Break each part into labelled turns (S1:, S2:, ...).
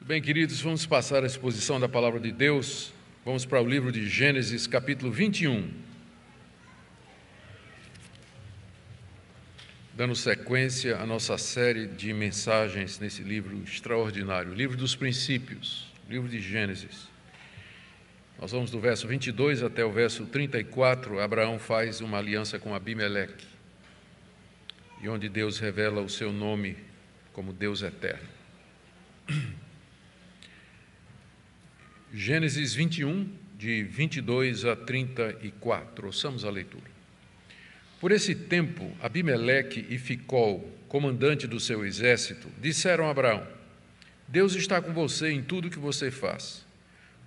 S1: Bem, queridos, vamos passar a exposição da Palavra de Deus. Vamos para o livro de Gênesis, capítulo 21. Dando sequência à nossa série de mensagens nesse livro extraordinário, o livro dos princípios, o livro de Gênesis. Nós vamos do verso 22 até o verso 34. Abraão faz uma aliança com Abimeleque, e onde Deus revela o seu nome como Deus eterno. Gênesis 21, de 22 a 34. Ouçamos a leitura. Por esse tempo, Abimeleque e Ficol, comandante do seu exército, disseram a Abraão: Deus está com você em tudo que você faz.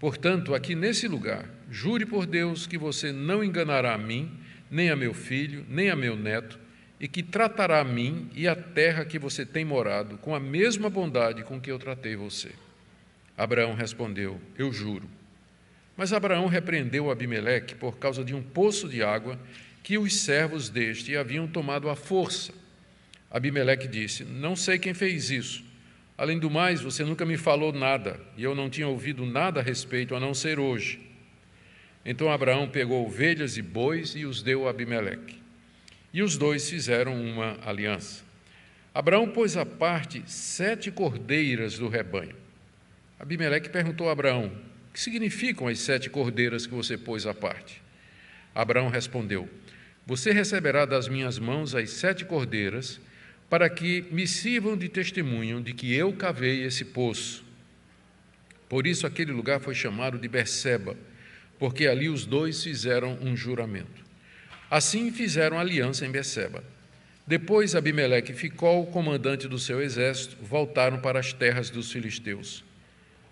S1: Portanto, aqui nesse lugar, jure por Deus que você não enganará a mim, nem a meu filho, nem a meu neto, e que tratará a mim e a terra que você tem morado com a mesma bondade com que eu tratei você. Abraão respondeu: eu juro. Mas Abraão repreendeu Abimeleque por causa de um poço de água que os servos deste haviam tomado à força. Abimeleque disse: não sei quem fez isso. Além do mais, você nunca me falou nada, e eu não tinha ouvido nada a respeito, a não ser hoje. Então Abraão pegou ovelhas e bois e os deu a Abimeleque. E os dois fizeram uma aliança. Abraão pôs à parte 7 cordeiras do rebanho. Abimeleque perguntou a Abraão: o que significam as 7 cordeiras que você pôs à parte? Abraão respondeu: você receberá das minhas mãos as 7 cordeiras, para que me sirvam de testemunho de que eu cavei esse poço. Por isso aquele lugar foi chamado de Berseba, porque ali os dois fizeram um juramento. Assim fizeram aliança em Berseba. Depois Abimeleque e Ficol, comandante do seu exército, voltaram para as terras dos filisteus.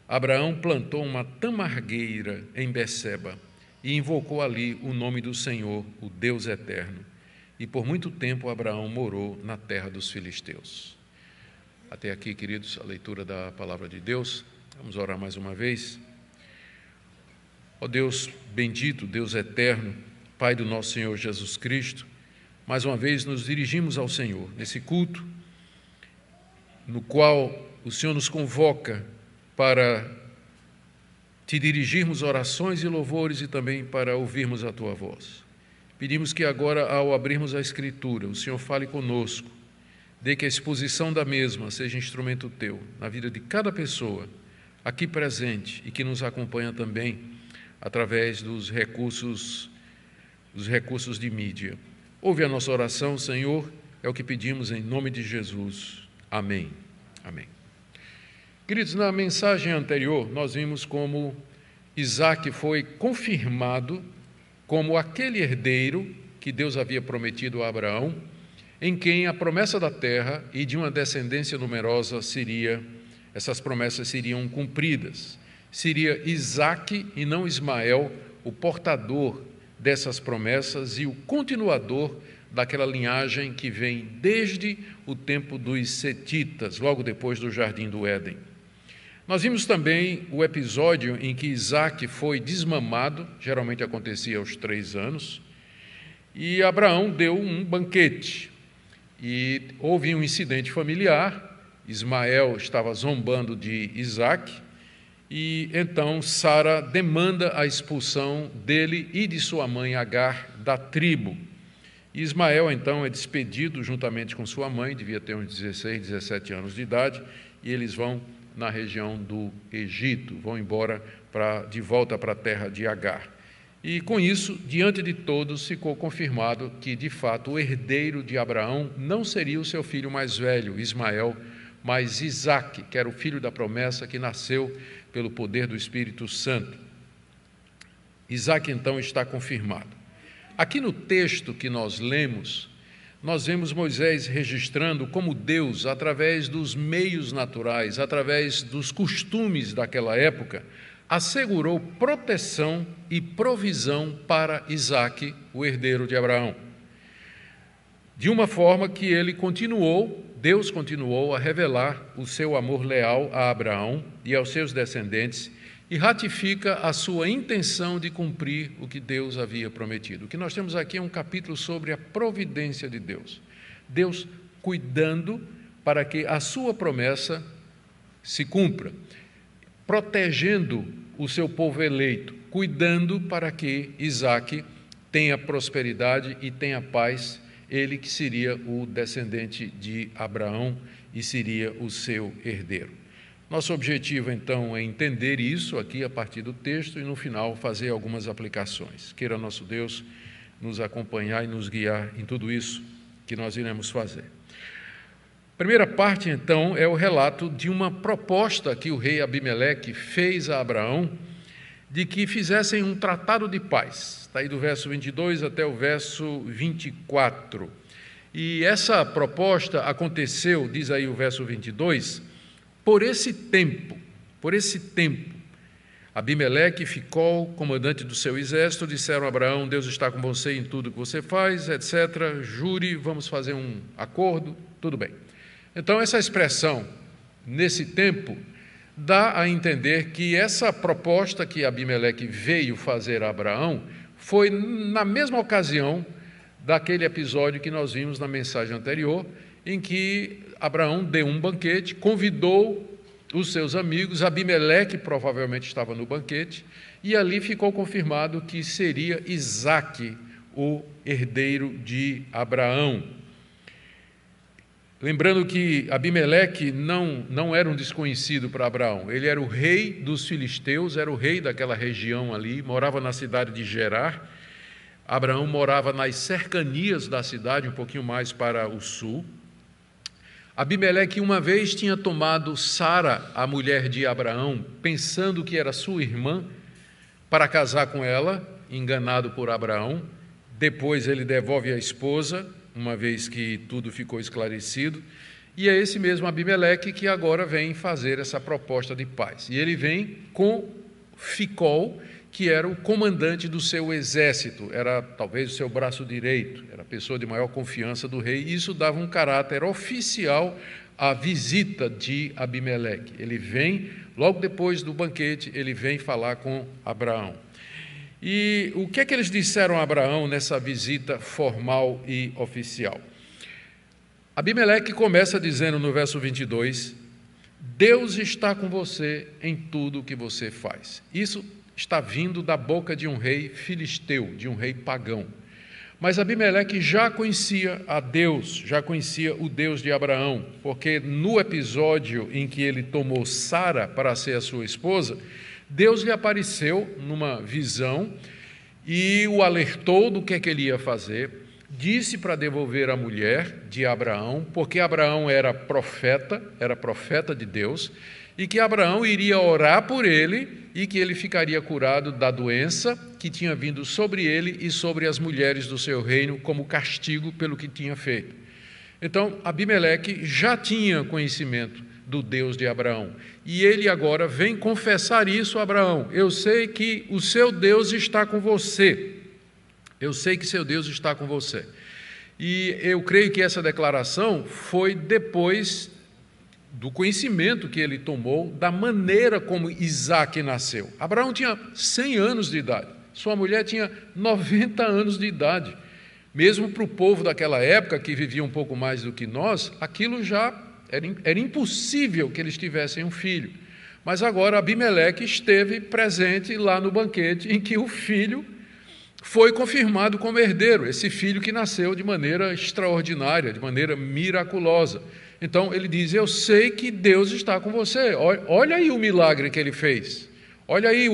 S1: Abraão plantou uma tamargueira em Berseba e invocou ali o nome do Senhor, o Deus eterno. E por muito tempo Abraão morou na terra dos filisteus. Até aqui, queridos, a leitura da palavra de Deus. Vamos orar mais uma vez. Ó Deus bendito, Deus eterno, Pai do nosso Senhor Jesus Cristo, mais uma vez nos dirigimos ao Senhor nesse culto, no qual o Senhor nos convoca para te dirigirmos orações e louvores e também para ouvirmos a Tua voz. Pedimos que agora, ao abrirmos a Escritura, o Senhor fale conosco, dê que a exposição da mesma seja instrumento Teu na vida de cada pessoa aqui presente e que nos acompanha também através dos recursos de mídia. Ouve a nossa oração, Senhor, é o que pedimos em nome de Jesus. Amém. Amém. Queridos, na mensagem anterior, nós vimos como Isaque foi confirmado como aquele herdeiro que Deus havia prometido a Abraão, em quem a promessa da terra e de uma descendência numerosa essas promessas seriam cumpridas. Seria Isaque e não Ismael o portador dessas promessas e o continuador daquela linhagem que vem desde o tempo dos setitas, logo depois do Jardim do Éden. Nós vimos também o episódio em que Isaque foi desmamado, geralmente acontecia aos 3 anos, e Abraão deu um banquete. E houve um incidente familiar, Ismael estava zombando de Isaque, e então Sara demanda a expulsão dele e de sua mãe Agar da tribo. E Ismael então é despedido juntamente com sua mãe, devia ter uns 16, 17 anos de idade, e eles vão na região do Egito, vão embora de volta para a terra de Agar. E com isso, diante de todos, ficou confirmado que, de fato, o herdeiro de Abraão não seria o seu filho mais velho, Ismael, mas Isaque, que era o filho da promessa que nasceu pelo poder do Espírito Santo. Isaque, então, está confirmado. Aqui no texto que nós lemos, nós vemos Moisés registrando como Deus, através dos meios naturais, através dos costumes daquela época, assegurou proteção e provisão para Isaque, o herdeiro de Abraão. De uma forma que Deus continuou a revelar o seu amor leal a Abraão e aos seus descendentes e ratifica a sua intenção de cumprir o que Deus havia prometido. O que nós temos aqui é um capítulo sobre a providência de Deus. Deus cuidando para que a sua promessa se cumpra. protegendo o seu povo eleito, cuidando para que Isaque tenha prosperidade e tenha paz, ele que seria o descendente de Abraão e seria o seu herdeiro. Nosso objetivo, então, é entender isso aqui a partir do texto e, no final, fazer algumas aplicações. Queira nosso Deus nos acompanhar e nos guiar em tudo isso que nós iremos fazer. A primeira parte, então, é o relato de uma proposta que o rei Abimeleque fez a Abraão de que fizessem um tratado de paz. Está aí do verso 22 até o verso 24. E essa proposta aconteceu, diz aí o verso 22, por esse tempo, Abimeleque e Ficol, comandante do seu exército, disseram a Abraão: Deus está com você em tudo que você faz, etc. Jure, vamos fazer um acordo, tudo bem. Então, essa expressão, nesse tempo, dá a entender que essa proposta que Abimeleque veio fazer a Abraão foi na mesma ocasião daquele episódio que nós vimos na mensagem anterior, em que Abraão deu um banquete, convidou os seus amigos, Abimeleque provavelmente estava no banquete, e ali ficou confirmado que seria Isaque o herdeiro de Abraão. Lembrando que Abimeleque não era um desconhecido para Abraão, ele era o rei dos filisteus, era o rei daquela região ali, morava na cidade de Gerar. Abraão morava nas cercanias da cidade, um pouquinho mais para o sul. Abimeleque uma vez tinha tomado Sara, a mulher de Abraão, pensando que era sua irmã, para casar com ela, enganado por Abraão. Depois ele devolve a esposa, uma vez que tudo ficou esclarecido, e é esse mesmo Abimeleque que agora vem fazer essa proposta de paz. E ele vem com Ficol, que era o comandante do seu exército, era talvez o seu braço direito, era a pessoa de maior confiança do rei, e isso dava um caráter oficial à visita de Abimeleque. Ele vem, logo depois do banquete, ele vem falar com Abraão. E o que é que eles disseram a Abraão nessa visita formal e oficial? Abimeleque começa dizendo no verso 22, Deus está com você em tudo o que você faz. Isso está vindo da boca de um rei filisteu, de um rei pagão. Mas Abimeleque já conhecia a Deus, já conhecia o Deus de Abraão, porque no episódio em que ele tomou Sara para ser a sua esposa, Deus lhe apareceu numa visão e o alertou do que é que ele ia fazer, disse para devolver a mulher de Abraão, porque Abraão era profeta de Deus, e que Abraão iria orar por ele e que ele ficaria curado da doença que tinha vindo sobre ele e sobre as mulheres do seu reino como castigo pelo que tinha feito. Então, Abimeleque já tinha conhecimento do Deus de Abraão, e ele agora vem confessar isso a Abraão: eu sei que o seu Deus está com você, eu sei que seu Deus está com você. E eu creio que essa declaração foi depois do conhecimento que ele tomou da maneira como Isaque nasceu. Abraão tinha 100 anos de idade, sua mulher tinha 90 anos de idade. Mesmo para o povo daquela época, que vivia um pouco mais do que nós, aquilo já era impossível que eles tivessem um filho. Mas agora Abimeleque esteve presente lá no banquete em que o filho foi confirmado como herdeiro, esse filho que nasceu de maneira extraordinária, de maneira miraculosa. Então ele diz: eu sei que Deus está com você, olha aí o milagre que ele fez, olha aí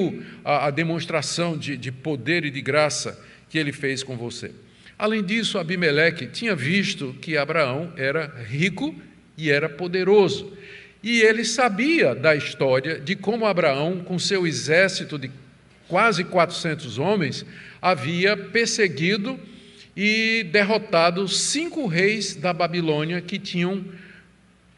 S1: a demonstração de poder e de graça que ele fez com você. Além disso, Abimeleque tinha visto que Abraão era rico e era poderoso, e ele sabia da história de como Abraão, com seu exército de quase 400 homens, havia perseguido e derrotado 5 reis da Babilônia que tinham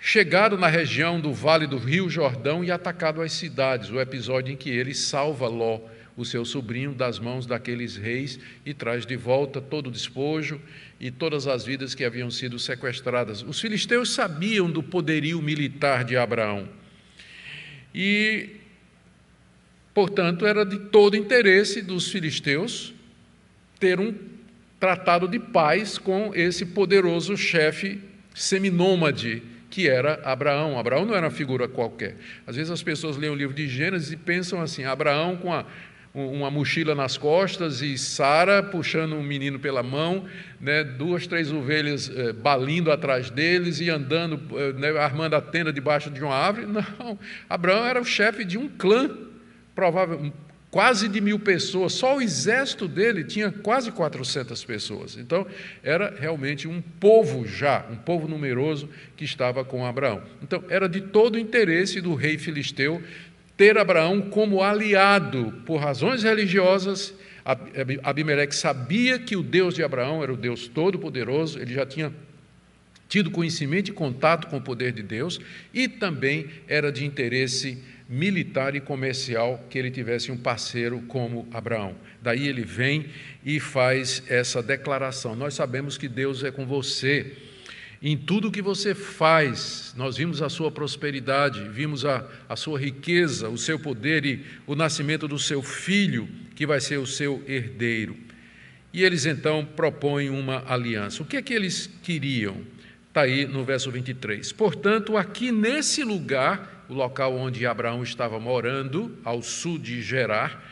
S1: chegado na região do Vale do Rio Jordão e atacado as cidades, o episódio em que ele salva Ló, o seu sobrinho, das mãos daqueles reis e traz de volta todo o despojo e todas as vidas que haviam sido sequestradas. Os filisteus sabiam do poderio militar de Abraão e, portanto, era de todo interesse dos filisteus ter um tratado de paz com esse poderoso chefe seminômade que era Abraão. Abraão não era uma figura qualquer. Às vezes as pessoas leem o livro de Gênesis e pensam assim, Abraão com uma mochila nas costas e Sara puxando um menino pela mão, né, 2, 3 ovelhas balindo atrás deles e andando, né, armando a tenda debaixo de uma árvore. Não, Abraão era o chefe de um clã, provavelmente quase de 1000 pessoas, só o exército dele tinha quase 400 pessoas. Então, era realmente um povo um povo numeroso que estava com Abraão. Então, era de todo o interesse do rei filisteu ter Abraão como aliado. Por razões religiosas, Abimeleque sabia que o Deus de Abraão era o Deus Todo-Poderoso, ele já tinha tido conhecimento e contato com o poder de Deus, e também era de interesse militar e comercial que ele tivesse um parceiro como Abraão. Daí ele vem e faz essa declaração: nós sabemos que Deus é com você, em tudo que você faz, nós vimos a sua prosperidade, vimos a sua riqueza, o seu poder e o nascimento do seu filho, que vai ser o seu herdeiro. E eles então propõem uma aliança. O que é que eles queriam? Está aí no verso 23. Portanto, aqui nesse lugar, o local onde Abraão estava morando, ao sul de Gerar,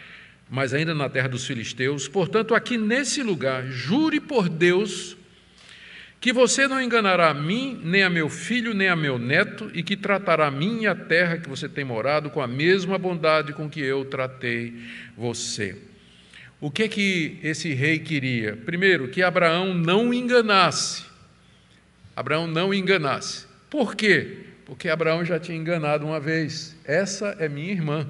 S1: mas ainda na terra dos filisteus, portanto, aqui nesse lugar, jure por Deus que você não enganará a mim, nem a meu filho, nem a meu neto, e que tratará a mim e a terra que você tem morado com a mesma bondade com que eu tratei você. O que é que esse rei queria? Primeiro, que Abraão não enganasse. Abraão não enganasse. Por quê? Porque Abraão já tinha enganado uma vez. Essa é minha irmã.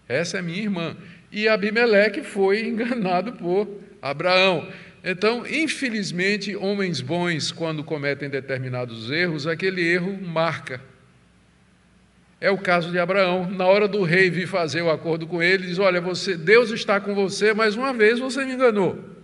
S1: Essa é minha irmã. E Abimeleque foi enganado por Abraão. Então, infelizmente, homens bons, quando cometem determinados erros, aquele erro marca. É o caso de Abraão. Na hora do rei vir fazer o acordo com ele, diz: olha, Deus está com você, mas uma vez você me enganou.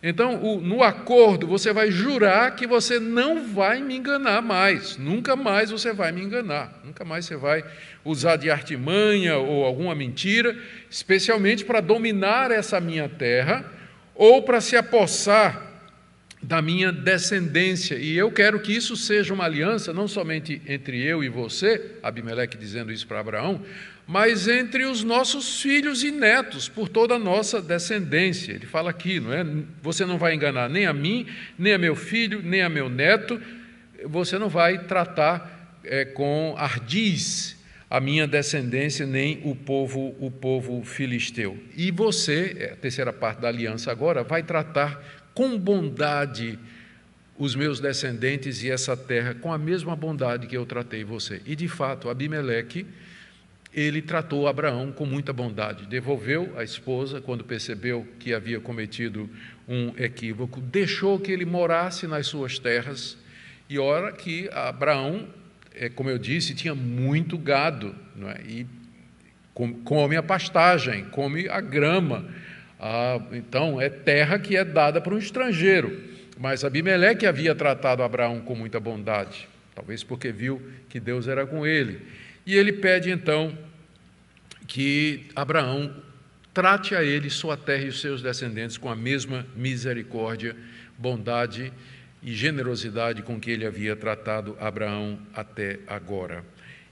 S1: Então, no acordo, você vai jurar que você não vai me enganar mais. Nunca mais você vai me enganar. Nunca mais você vai usar de artimanha ou alguma mentira, especialmente para dominar essa minha terra ou para se apossar da minha descendência. E eu quero que isso seja uma aliança, não somente entre eu e você, Abimeleque dizendo isso para Abraão, mas entre os nossos filhos e netos, por toda a nossa descendência. Ele fala aqui, não é? Você não vai enganar nem a mim, nem a meu filho, nem a meu neto, você não vai tratar com ardis a minha descendência, nem o povo filisteu. E você, a terceira parte da aliança agora, vai tratar com bondade os meus descendentes e essa terra, com a mesma bondade que eu tratei você. E, de fato, Abimeleque, ele tratou Abraão com muita bondade, devolveu a esposa quando percebeu que havia cometido um equívoco, deixou que ele morasse nas suas terras, e ora que Abraão, como eu disse, tinha muito gado, não é? E come a pastagem, come a grama, então é terra que é dada para um estrangeiro, mas Abimeleque havia tratado Abraão com muita bondade, talvez porque viu que Deus era com ele. E ele pede, então, que Abraão trate a ele, sua terra e os seus descendentes com a mesma misericórdia, bondade e generosidade com que ele havia tratado Abraão até agora.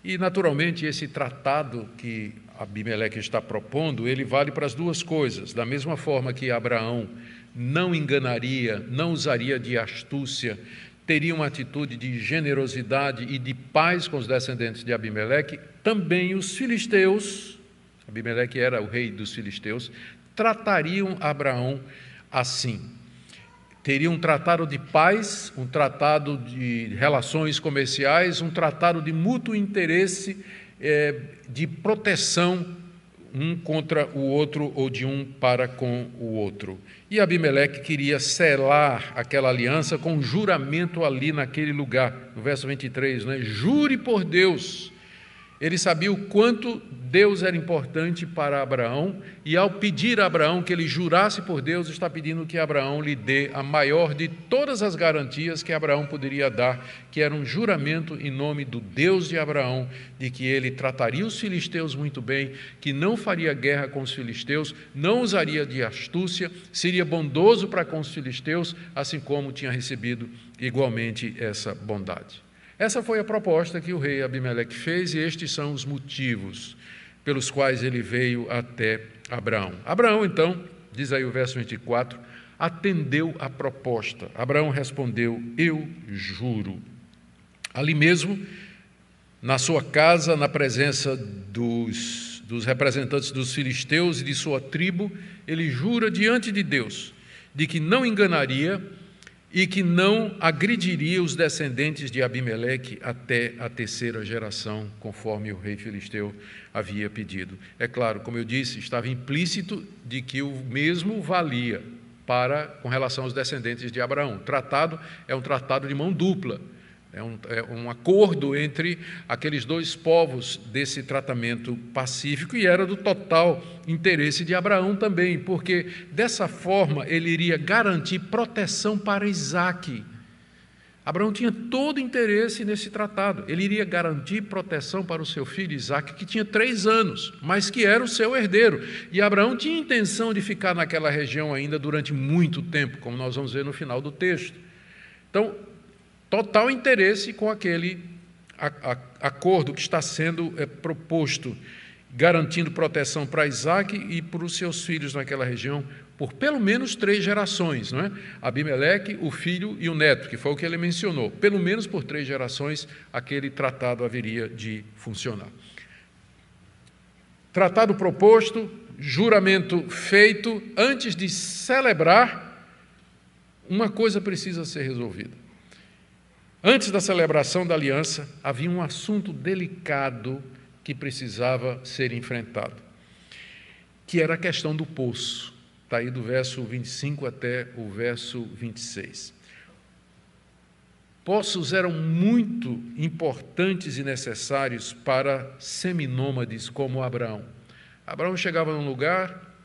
S1: E, naturalmente, esse tratado que Abimeleque está propondo, ele vale para as duas coisas. Da mesma forma que Abraão não enganaria, não usaria de astúcia, teria uma atitude de generosidade e de paz com os descendentes de Abimeleque, também os filisteus, Abimeleque era o rei dos filisteus, tratariam Abraão assim. Teriam um tratado de paz, um tratado de relações comerciais, um tratado de mútuo interesse, de proteção um contra o outro ou de um para com o outro. E Abimeleque queria selar aquela aliança com um juramento ali naquele lugar, no verso 23, né? Jure por Deus Ele sabia o quanto Deus era importante para Abraão, e ao pedir a Abraão que ele jurasse por Deus, está pedindo que Abraão lhe dê a maior de todas as garantias que Abraão poderia dar, que era um juramento em nome do Deus de Abraão, de que ele trataria os filisteus muito bem, que não faria guerra com os filisteus, não usaria de astúcia, seria bondoso para com os filisteus, assim como tinha recebido igualmente essa bondade. Essa foi a proposta que o rei Abimeleque fez, e estes são os motivos pelos quais ele veio até Abraão. Abraão, então, diz aí o verso 24, atendeu a proposta. Abraão respondeu: eu juro. Ali mesmo, na sua casa, na presença dos representantes dos filisteus e de sua tribo, ele jura diante de Deus de que não enganaria e que não agrediria os descendentes de Abimeleque até a terceira geração, conforme o rei filisteu havia pedido. É claro, como eu disse, estava implícito de que o mesmo valia com relação aos descendentes de Abraão. O tratado é um tratado de mão dupla, é um acordo entre aqueles dois povos desse tratamento pacífico, e era do total interesse de Abraão também, porque dessa forma ele iria garantir proteção para Isaque. Abraão tinha todo interesse nesse tratado, ele iria garantir proteção para o seu filho Isaque, que tinha 3 anos, mas que era o seu herdeiro, e Abraão tinha intenção de ficar naquela região ainda durante muito tempo, como nós vamos ver no final do texto. Então, total interesse com aquele acordo que está sendo proposto, garantindo proteção para Isaque e para os seus filhos naquela região, por pelo menos 3 gerações, não é? Abimeleque, o filho e o neto, que foi o que ele mencionou. Pelo menos por 3 gerações, aquele tratado haveria de funcionar. Tratado proposto, juramento feito. Antes de celebrar, uma coisa precisa ser resolvida. Antes da celebração da aliança, havia um assunto delicado que precisava ser enfrentado, que era a questão do poço. Está aí do verso 25 até o verso 26. Poços eram muito importantes e necessários para seminômades como Abraão. Abraão chegava num lugar,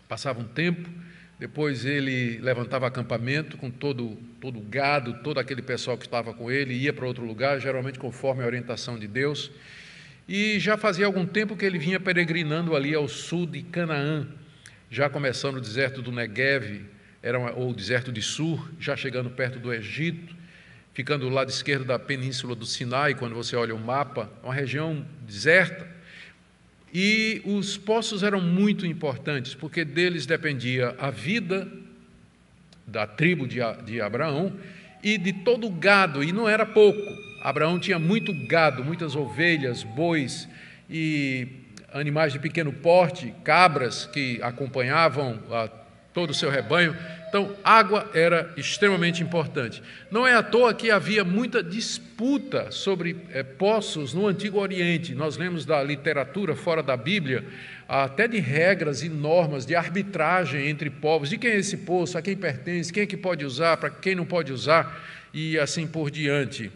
S1: passava um tempo, depois ele levantava acampamento com todo o gado, todo aquele pessoal que estava com ele, ia para outro lugar, geralmente conforme a orientação de Deus, e já fazia algum tempo que ele vinha peregrinando ali ao sul de Canaã, já começando o deserto do Negueve, ou o deserto de Sur, já chegando perto do Egito, ficando do lado esquerdo da península do Sinai, quando você olha o mapa, uma região deserta. E os poços eram muito importantes, porque deles dependia a vida da tribo de Abraão e de todo o gado, e não era pouco. Abraão tinha muito gado, muitas ovelhas, bois e animais de pequeno porte, cabras que acompanhavam todo o seu rebanho. Então, água era extremamente importante. Não é à toa que havia muita disputa sobre poços no Antigo Oriente. Nós lemos da literatura fora da Bíblia, até de regras e normas de arbitragem entre povos, de quem é esse poço, a quem pertence, quem é que pode usar, para quem não pode usar, e assim por diante.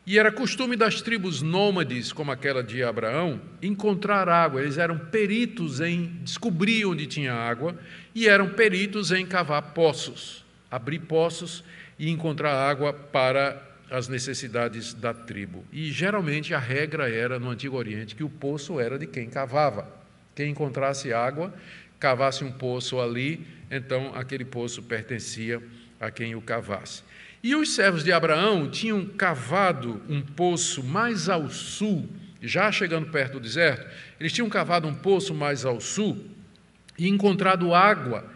S1: E era costume das tribos nômades, como aquela de Abraão, encontrar água. Eles eram peritos em descobrir onde tinha água e eram peritos em cavar poços, abrir poços e encontrar água para as necessidades da tribo. E geralmente a regra era, no Antigo Oriente, que o poço era de quem cavava. Quem encontrasse água, cavasse um poço ali, então aquele poço pertencia a quem o cavasse. E os servos de Abraão tinham cavado um poço mais ao sul, já chegando perto do deserto, eles tinham cavado um poço mais ao sul e encontrado água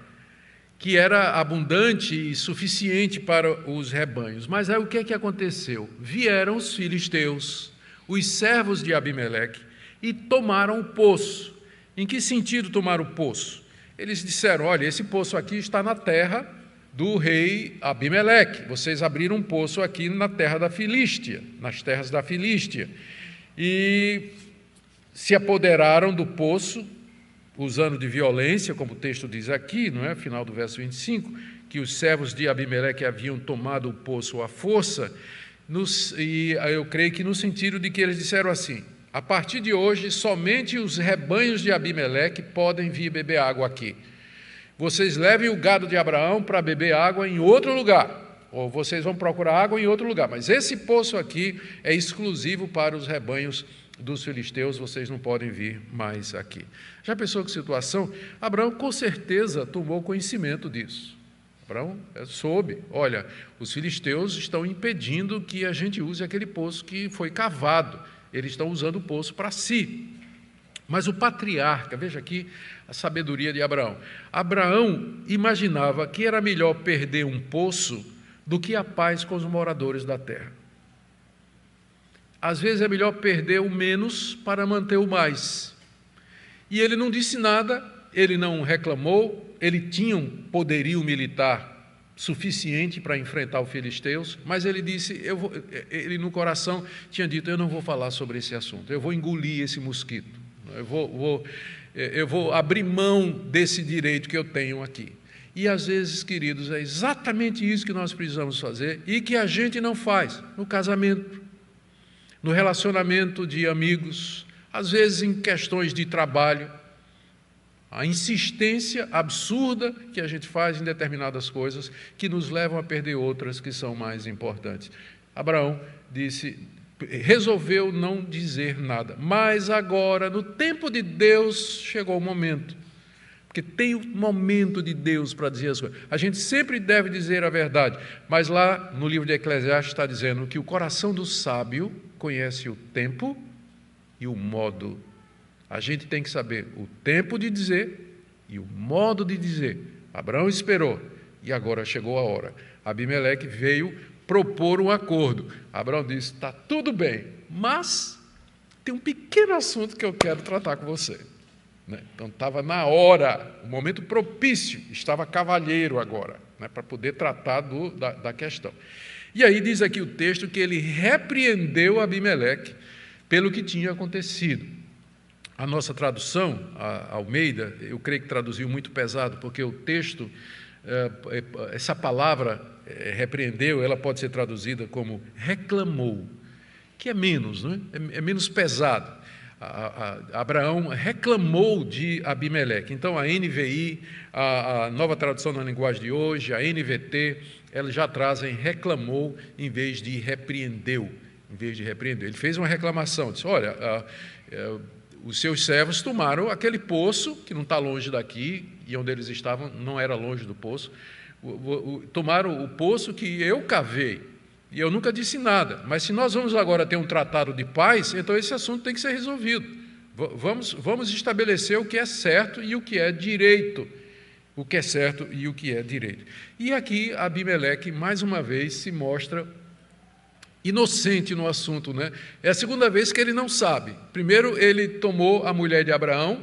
S1: que era abundante e suficiente para os rebanhos. Mas aí o que é que aconteceu? Vieram os filisteus, os servos de Abimeleque, e tomaram o poço. Em que sentido tomaram o poço? Eles disseram: olha, esse poço aqui está na terra do rei Abimeleque. Vocês abriram um poço aqui na terra da Filístia, nas terras da Filístia, e se apoderaram do poço, usando de violência, como o texto diz aqui, não é? Final do verso 25, que os servos de Abimeleque haviam tomado o poço à força, e eu creio que no sentido de que eles disseram assim: a partir de hoje, somente os rebanhos de Abimeleque podem vir beber água aqui. Vocês levem o gado de Abraão para beber água em outro lugar, ou vocês vão procurar água em outro lugar, mas esse poço aqui é exclusivo para os rebanhos dos filisteus, vocês não podem vir mais aqui. Já pensou que situação? Abraão com certeza tomou conhecimento disso. Abraão soube, olha, os filisteus estão impedindo que a gente use aquele poço que foi cavado, eles estão usando o poço para si. Mas o patriarca, veja aqui a sabedoria de Abraão. Abraão imaginava que era melhor perder um poço do que a paz com os moradores da terra. Às vezes é melhor perder o menos para manter o mais. E ele não disse nada, ele não reclamou, ele tinha um poderio militar suficiente para enfrentar os filisteus, mas ele disse, ele no coração tinha dito, eu não vou falar sobre esse assunto, eu vou engolir esse mosquito, eu vou abrir mão desse direito que eu tenho aqui. E às vezes, queridos, é exatamente isso que nós precisamos fazer e que a gente não faz no casamento, no relacionamento de amigos, às vezes em questões de trabalho, a insistência absurda que a gente faz em determinadas coisas que nos levam a perder outras que são mais importantes. Abraão resolveu não dizer nada, mas agora, no tempo de Deus, chegou o momento, porque tem o momento de Deus para dizer as coisas. A gente sempre deve dizer a verdade, mas lá no livro de Eclesiastes está dizendo que o coração do sábio conhece o tempo e o modo. A gente tem que saber o tempo de dizer e o modo de dizer. Abraão esperou e agora chegou a hora. Abimeleque veio propor um acordo. Abraão disse, está tudo bem, mas tem um pequeno assunto que eu quero tratar com você. Então estava na hora, o momento propício, estava cavalheiro agora, para poder tratar da questão. E aí diz aqui o texto que ele repreendeu Abimeleque pelo que tinha acontecido. A nossa tradução, a Almeida, eu creio que traduziu muito pesado, porque o texto, essa palavra repreendeu, ela pode ser traduzida como reclamou, que é menos, não é? É menos pesado. Abraão reclamou de Abimeleque. Então, a NVI, a nova tradução na linguagem de hoje, a NVT, elas já trazem reclamou em vez de repreendeu. Ele fez uma reclamação, disse, olha, os seus servos tomaram aquele poço, que não está longe daqui, e onde eles estavam não era longe do poço, tomaram o poço que eu cavei, e eu nunca disse nada, mas se nós vamos agora ter um tratado de paz, então esse assunto tem que ser resolvido. Vamos estabelecer o que é certo e o que é direito. O que é certo e o que é direito. E aqui Abimeleque, mais uma vez, se mostra inocente no assunto, né? É a segunda vez que ele não sabe. Primeiro, ele tomou a mulher de Abraão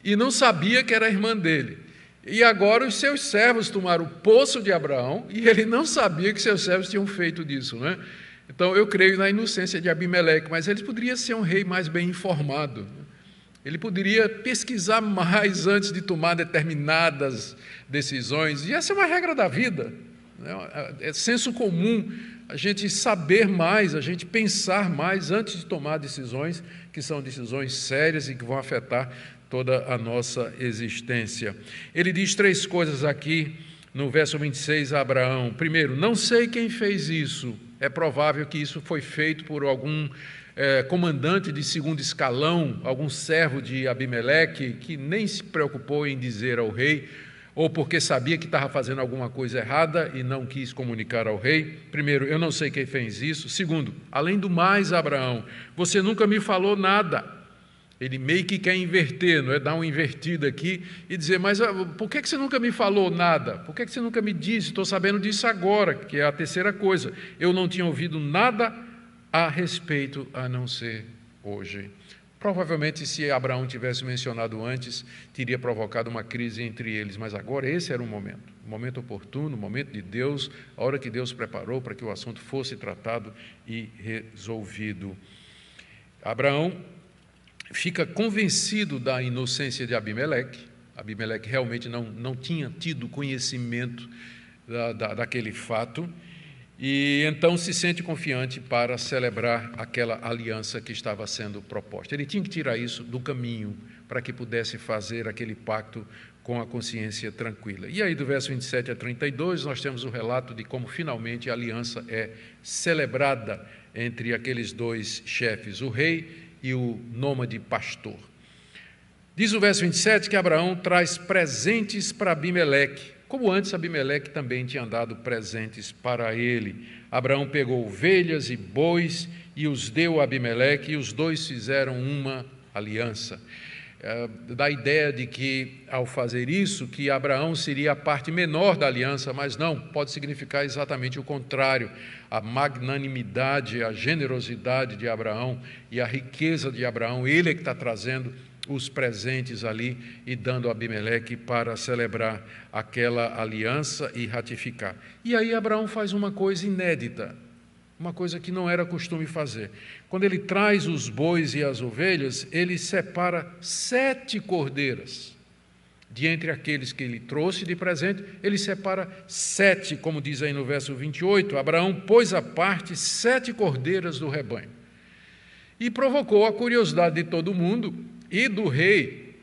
S1: e não sabia que era a irmã dele. E agora os seus servos tomaram o poço de Abraão e ele não sabia que seus servos tinham feito disso, né? Então, eu creio na inocência de Abimeleque, mas ele poderia ser um rei mais bem informado. Ele poderia pesquisar mais antes de tomar determinadas decisões. E essa é uma regra da vida, né? É senso comum a gente saber mais, a gente pensar mais antes de tomar decisões que são decisões sérias e que vão afetar toda a nossa existência. Ele diz 3 coisas aqui no verso 26 a Abraão. Primeiro, não sei quem fez isso. É provável que isso foi feito por algum comandante de segundo escalão, algum servo de Abimeleque, que nem se preocupou em dizer ao rei, ou porque sabia que estava fazendo alguma coisa errada e não quis comunicar ao rei. Primeiro, eu não sei quem fez isso. Segundo, além do mais, Abraão, você nunca me falou nada. Ele meio que quer inverter, não é? Dar uma invertida aqui e dizer, mas por que você nunca me falou nada? Por que você nunca me disse? Estou sabendo disso agora, que é a terceira coisa. Eu não tinha ouvido nada a respeito, a não ser hoje. Provavelmente, se Abraão tivesse mencionado antes, teria provocado uma crise entre eles, mas agora esse era o momento oportuno, o momento de Deus, a hora que Deus preparou para que o assunto fosse tratado e resolvido. Abraão fica convencido da inocência de Abimeleque. Abimeleque realmente não tinha tido conhecimento daquele fato, E então se sente confiante para celebrar aquela aliança que estava sendo proposta. Ele tinha que tirar isso do caminho para que pudesse fazer aquele pacto com a consciência tranquila. E aí, do verso 27 a 32, nós temos o relato de como finalmente a aliança é celebrada entre aqueles dois chefes, o rei e o nômade pastor. Diz o verso 27 que Abraão traz presentes para Abimeleque, como antes Abimeleque também tinha dado presentes para ele. Abraão pegou ovelhas e bois e os deu a Abimeleque, e os dois fizeram uma aliança. Dá a ideia de que, ao fazer isso, que Abraão seria a parte menor da aliança, mas não, pode significar exatamente o contrário. A magnanimidade, a generosidade de Abraão e a riqueza de Abraão, ele é que está trazendo os presentes ali e dando a Abimeleque para celebrar aquela aliança e ratificar. E aí Abraão faz uma coisa inédita, uma coisa que não era costume fazer. Quando ele traz os bois e as ovelhas, ele separa 7 cordeiras. De entre aqueles que ele trouxe de presente, ele separa 7, como diz aí no verso 28, Abraão pôs à parte 7 cordeiras do rebanho. E provocou a curiosidade de todo mundo, e do rei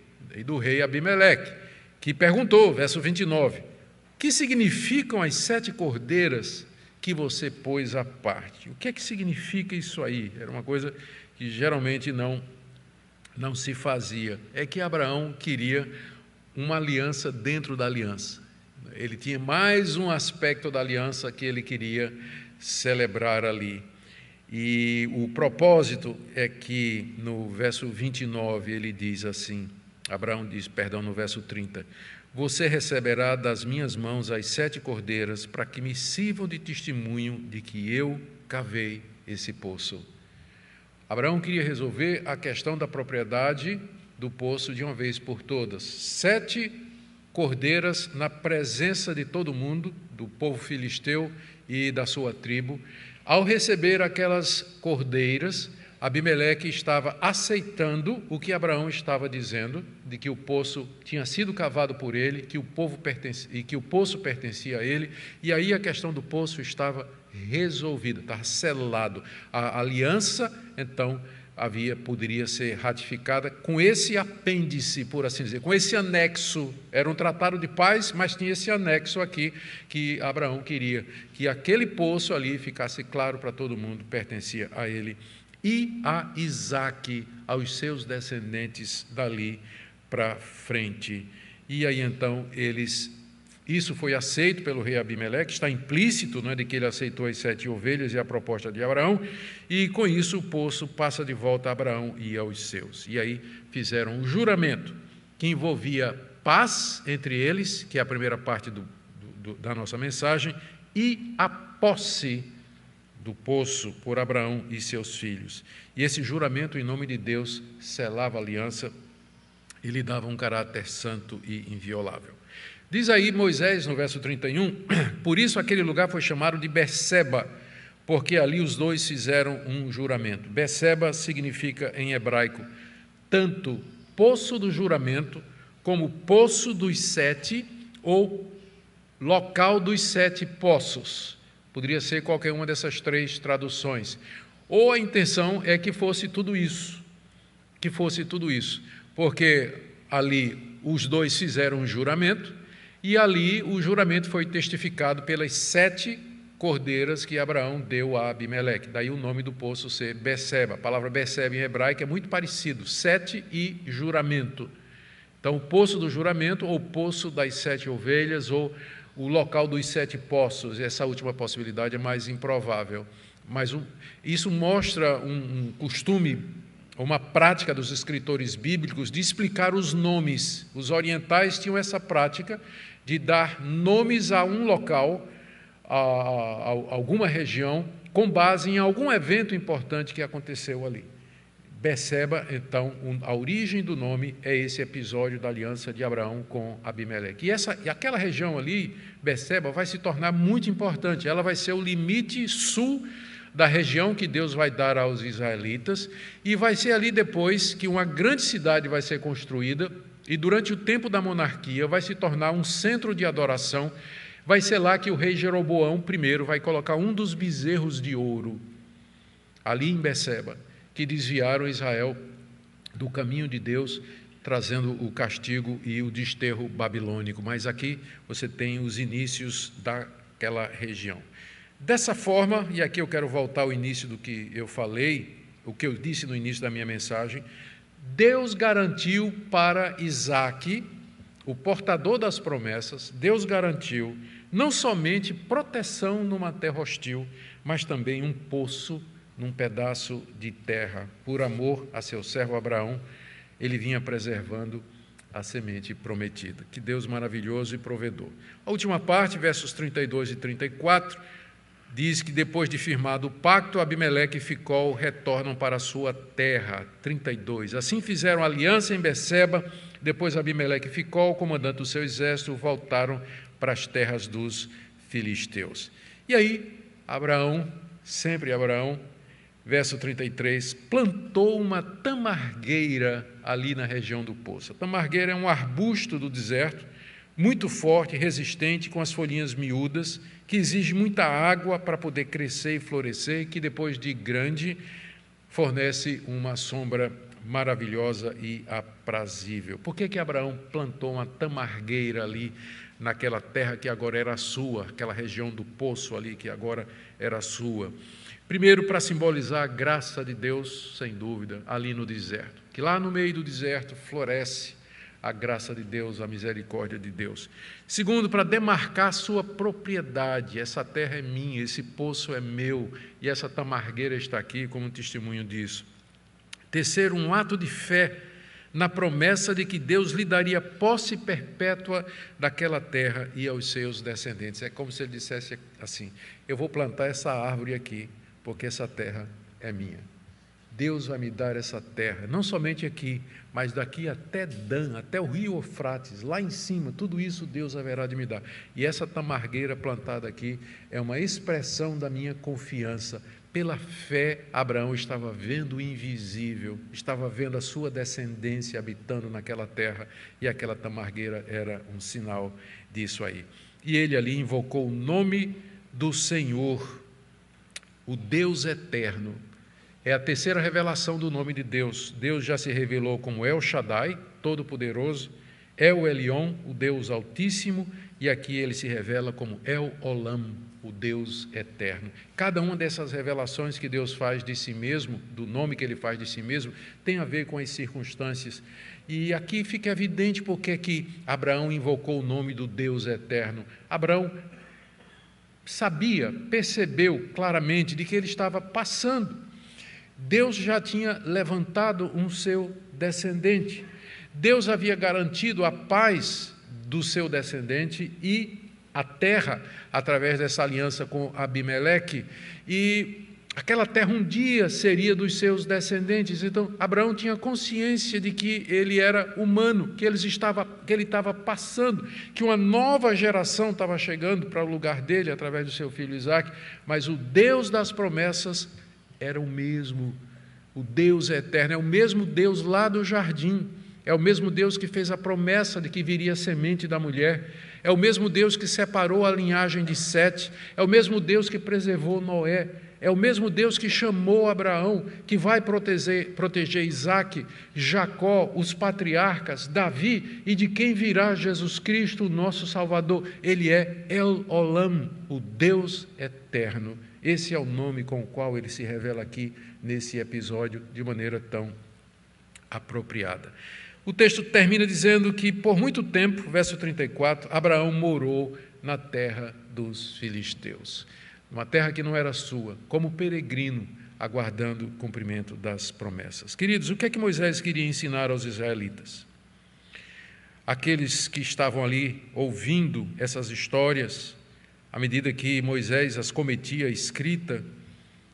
S1: Abimeleque, que perguntou, verso 29, que significam as 7 cordeiras que você pôs à parte? O que é que significa isso aí? Era uma coisa que geralmente não se fazia. É que Abraão queria uma aliança dentro da aliança. Ele tinha mais um aspecto da aliança que ele queria celebrar ali. E o propósito é que no verso 29 ele diz assim, Abraão diz, no verso 30, você receberá das minhas mãos as 7 cordeiras para que me sirvam de testemunho de que eu cavei esse poço. Abraão queria resolver a questão da propriedade do poço de uma vez por todas. 7 cordeiras na presença de todo mundo, do povo filisteu e da sua tribo. Ao receber aquelas cordeiras, Abimeleque estava aceitando o que Abraão estava dizendo, de que o poço tinha sido cavado por ele, que o poço pertencia a ele, e aí a questão do poço estava resolvida, estava selado. A aliança, então, poderia ser ratificada com esse apêndice, por assim dizer, com esse anexo. Era um tratado de paz, mas tinha esse anexo aqui que Abraão queria, que aquele poço ali ficasse claro para todo mundo, pertencia a ele e a Isaque, aos seus descendentes dali para frente. E aí então isso foi aceito pelo rei Abimeleque, está implícito, não é, de que ele aceitou as 7 ovelhas e a proposta de Abraão, e com isso o poço passa de volta a Abraão e aos seus. E aí fizeram um juramento que envolvia paz entre eles, que é a primeira parte da nossa mensagem, e a posse do poço por Abraão e seus filhos. E esse juramento, em nome de Deus, selava a aliança e lhe dava um caráter santo e inviolável. Diz aí Moisés, no verso 31, por isso aquele lugar foi chamado de Berseba, porque ali os dois fizeram um juramento. Berseba significa, em hebraico, tanto poço do juramento, como poço dos 7, ou local dos 7 poços. Poderia ser qualquer uma dessas 3 traduções. Ou a intenção é que fosse tudo isso, porque ali os dois fizeram um juramento, e ali o juramento foi testificado pelas 7 cordeiras que Abraão deu a Abimeleque. Daí o nome do poço ser Berseba. A palavra Berseba em hebraico é muito parecido, 7 e juramento. Então, o poço do juramento, ou poço das 7 ovelhas, ou o local dos 7 poços. Essa última possibilidade é mais improvável. Mas isso mostra um costume, uma prática dos escritores bíblicos de explicar os nomes. Os orientais tinham essa prática de dar nomes a um local, a alguma região, com base em algum evento importante que aconteceu ali. Berseba, então, a origem do nome é esse episódio da aliança de Abraão com Abimeleque. E aquela região ali, Berseba, vai se tornar muito importante. Ela vai ser o limite sul da região que Deus vai dar aos israelitas, e vai ser ali depois que uma grande cidade vai ser construída, e durante o tempo da monarquia vai se tornar um centro de adoração, Vai ser lá que o rei Jeroboão I vai colocar um dos bezerros de ouro, ali em Beceba, que desviaram Israel do caminho de Deus, trazendo o castigo e o desterro babilônico. Mas aqui você tem os inícios daquela região. Dessa forma, e aqui eu quero voltar ao início do que eu falei, o que eu disse no início da minha mensagem, Deus garantiu para Isaque, o portador das promessas, Deus garantiu não somente proteção numa terra hostil, mas também um poço num pedaço de terra. Por amor a seu servo Abraão, ele vinha preservando a semente prometida. Que Deus maravilhoso e provedor. A última parte, versos 32 e 34, diz que depois de firmado o pacto, Abimeleque e Ficol retornam para a sua terra. 32. Assim fizeram aliança em Beceba. Depois Abimeleque e Ficol, comandante do seu exército, voltaram para as terras dos filisteus. E aí, Abraão, sempre Abraão, verso 33, plantou uma tamargueira ali na região do poço. A tamargueira é um arbusto do deserto, muito forte, resistente, com as folhinhas miúdas, que exige muita água para poder crescer e florescer, e que depois de grande fornece uma sombra maravilhosa e aprazível. Por que Abraão plantou uma tamargueira ali naquela terra que agora era sua, aquela região do poço ali que agora era sua? Primeiro, para simbolizar a graça de Deus, sem dúvida, ali no deserto, que lá no meio do deserto floresce a graça de Deus, a misericórdia de Deus. Segundo, para demarcar sua propriedade, essa terra é minha, esse poço é meu, e essa tamargueira está aqui como testemunho disso. Terceiro, um ato de fé na promessa de que Deus lhe daria posse perpétua daquela terra e aos seus descendentes. É como se ele dissesse assim: eu vou plantar essa árvore aqui, porque essa terra é minha. Deus vai me dar essa terra, não somente aqui, mas daqui até Dan, até o rio Eufrates, lá em cima, tudo isso Deus haverá de me dar. E essa tamargueira plantada aqui é uma expressão da minha confiança. Pela fé, Abraão estava vendo o invisível, estava vendo a sua descendência habitando naquela terra, e aquela tamargueira era um sinal disso aí. E ele ali invocou o nome do Senhor, o Deus eterno. É a terceira revelação do nome de Deus. Deus já se revelou como El Shaddai, Todo-Poderoso, El Elyon, o Deus Altíssimo, e aqui ele se revela como El Olam, o Deus eterno. Cada uma dessas revelações que Deus faz de si mesmo, do nome que ele faz de si mesmo, tem a ver com as circunstâncias. E aqui fica evidente porque que Abraão invocou o nome do Deus eterno. Abraão sabia, percebeu claramente de que ele estava passando. Deus já tinha levantado um seu descendente. Deus havia garantido a paz do seu descendente e a terra, através dessa aliança com Abimeleque, e aquela terra um dia seria dos seus descendentes. Então, Abraão tinha consciência de que ele era humano, que ele estava passando, que uma nova geração estava chegando para o lugar dele, através do seu filho Isaque, mas o Deus das promessas era o mesmo, o Deus eterno, é o mesmo Deus lá do jardim, é o mesmo Deus que fez a promessa de que viria a semente da mulher, é o mesmo Deus que separou a linhagem de Sete, é o mesmo Deus que preservou Noé, é o mesmo Deus que chamou Abraão, que vai proteger Isaque, Jacó, os patriarcas, Davi, e de quem virá Jesus Cristo, o nosso Salvador. Ele é El Olam, o Deus eterno. Esse é o nome com o qual ele se revela aqui nesse episódio de maneira tão apropriada. O texto termina dizendo que por muito tempo, verso 34, Abraão morou na terra dos filisteus, uma terra que não era sua, como peregrino, aguardando o cumprimento das promessas. Queridos, o que é que Moisés queria ensinar aos israelitas? Aqueles que estavam ali ouvindo essas histórias, à medida que Moisés as cometia escrita,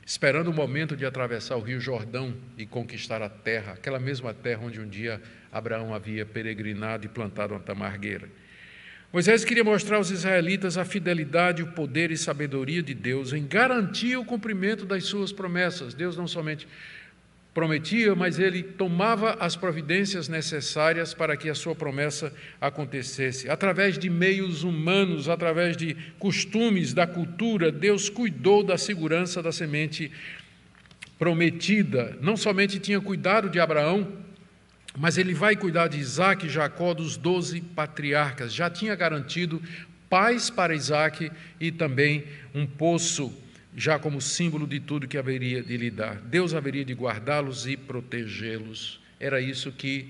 S1: esperando o momento de atravessar o rio Jordão e conquistar a terra, aquela mesma terra onde um dia Abraão havia peregrinado e plantado uma tamargueira. Moisés queria mostrar aos israelitas a fidelidade, o poder e sabedoria de Deus em garantir o cumprimento das suas promessas. Deus não somente prometia, mas ele tomava as providências necessárias para que a sua promessa acontecesse. Através de meios humanos, através de costumes, da cultura, Deus cuidou da segurança da semente prometida. Não somente tinha cuidado de Abraão, mas ele vai cuidar de Isaque e Jacó, dos 12 patriarcas. Já tinha garantido paz para Isaque e também um poço, já como símbolo de tudo que haveria de lhe dar. Deus haveria de guardá-los e protegê-los. Era isso que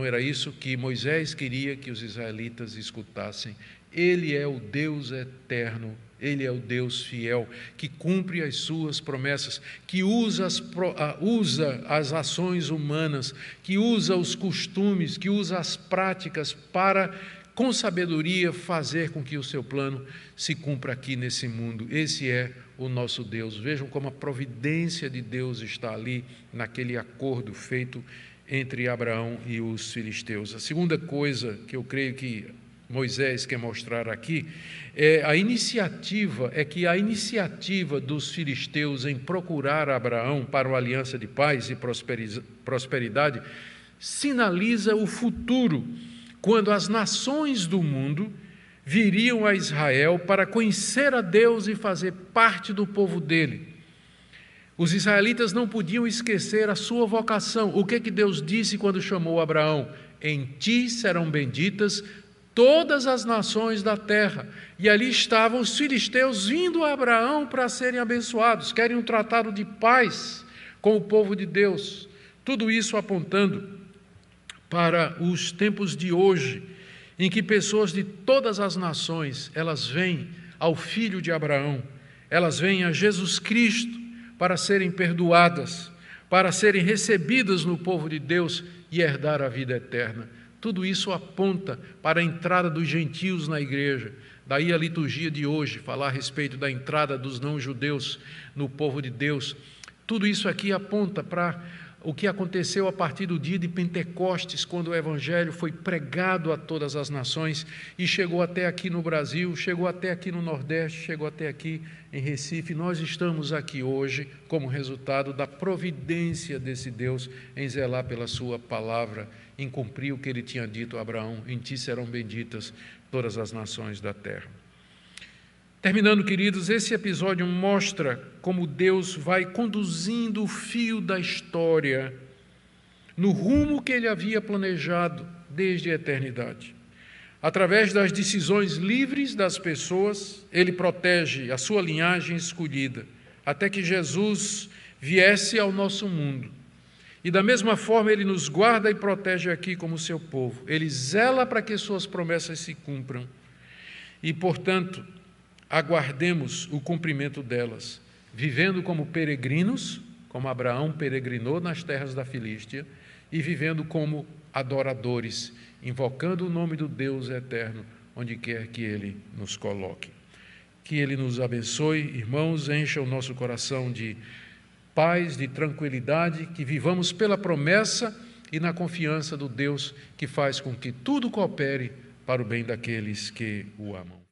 S1: era isso que Moisés queria que os israelitas escutassem. Ele é o Deus eterno, Ele é o Deus fiel, que cumpre as suas promessas, que usa as ações humanas, que usa os costumes, que usa as práticas para, com sabedoria, fazer com que o seu plano se cumpra aqui nesse mundo. Esse é o nosso Deus. Vejam como a providência de Deus está ali, naquele acordo feito entre Abraão e os filisteus. A segunda coisa que eu creio que Moisés quer mostrar aqui é que a iniciativa dos filisteus em procurar Abraão para uma aliança de paz e prosperidade sinaliza o futuro, quando as nações do mundo viriam a Israel para conhecer a Deus e fazer parte do povo dele. Os israelitas não podiam esquecer a sua vocação. O que Deus disse quando chamou Abraão? Em ti serão benditas todas as nações da terra. E ali estavam os filisteus vindo a Abraão para serem abençoados, querem um tratado de paz com o povo de Deus. Tudo isso apontando para os tempos de hoje, em que pessoas de todas as nações, elas vêm ao Filho de Abraão, elas vêm a Jesus Cristo para serem perdoadas, para serem recebidas no povo de Deus e herdar a vida eterna. Tudo isso aponta para a entrada dos gentios na igreja. Daí a liturgia de hoje, falar a respeito da entrada dos não-judeus no povo de Deus. Tudo isso aqui aponta para o que aconteceu a partir do dia de Pentecostes, quando o Evangelho foi pregado a todas as nações e chegou até aqui no Brasil, chegou até aqui no Nordeste, chegou até aqui em Recife. Nós estamos aqui hoje como resultado da providência desse Deus em zelar pela sua palavra, em cumprir o que ele tinha dito a Abraão: em ti serão benditas todas as nações da terra. Terminando, queridos, esse episódio mostra como Deus vai conduzindo o fio da história no rumo que ele havia planejado desde a eternidade. Através das decisões livres das pessoas, ele protege a sua linhagem escolhida, até que Jesus viesse ao nosso mundo. E da mesma forma ele nos guarda e protege aqui como seu povo. Ele zela para que suas promessas se cumpram. E, portanto, aguardemos o cumprimento delas, vivendo como peregrinos, como Abraão peregrinou nas terras da Filístia, e vivendo como adoradores, invocando o nome do Deus eterno, onde quer que Ele nos coloque. Que Ele nos abençoe, irmãos, encha o nosso coração de paz, de tranquilidade, que vivamos pela promessa e na confiança do Deus que faz com que tudo coopere para o bem daqueles que o amam.